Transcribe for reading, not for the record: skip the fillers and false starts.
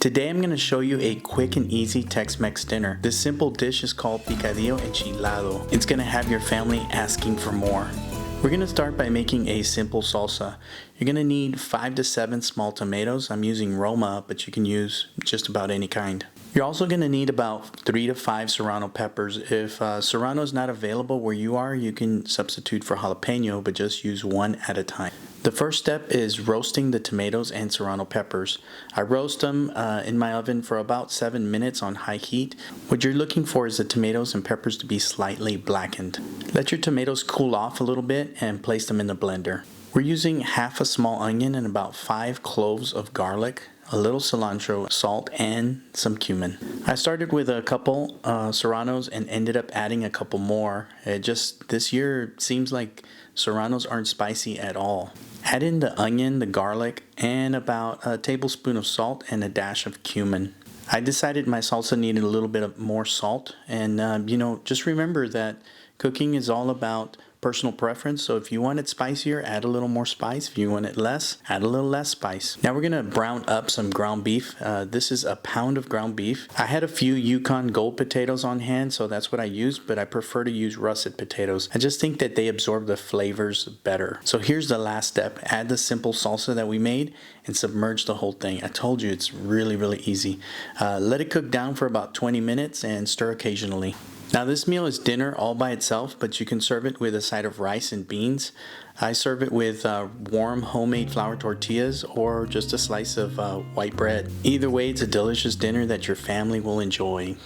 Today I'm going to show you a quick and easy Tex-Mex dinner. This simple dish is called Picadillo enchilado. It's going to have your family asking for more. We're going to start by making a simple salsa. You're going to need 5 to 7 small tomatoes. I'm using Roma, but you can use just about any kind. You're also going to need about 3 to 5 serrano peppers. If serrano is not available where you are, you can substitute for jalapeno, but just use one at a time. The first step is roasting the tomatoes and serrano peppers. I roast them in my oven for about 7 minutes on high heat. What you're looking for is the tomatoes and peppers to be slightly blackened. Let your tomatoes cool off a little bit and place them in the blender. We're using half a small onion and about 5 cloves of garlic, a little cilantro, salt, and some cumin. I started with a couple serranos and ended up adding a couple more. This year seems like serranos aren't spicy at all. Add in the onion, the garlic, and about a tablespoon of salt and a dash of cumin. I decided my salsa needed a little bit of more salt, and just remember that cooking is all about personal preference. So if you want it spicier, add a little more spice. If you want it less, add a little less spice. Now we're gonna brown up some ground beef. This is a pound of ground beef. I had a few Yukon Gold potatoes on hand, so that's what I used, but I prefer to use Russet potatoes. I just think that they absorb the flavors better. So here's the last step. Add the simple salsa that we made and submerge the whole thing. I told you it's really, really easy. Let it cook down for about 20 minutes and stir occasionally. Now this meal is dinner all by itself, but you can serve it with a side of rice and beans. I serve it with warm homemade flour tortillas or just a slice of white bread. Either way, it's a delicious dinner that your family will enjoy.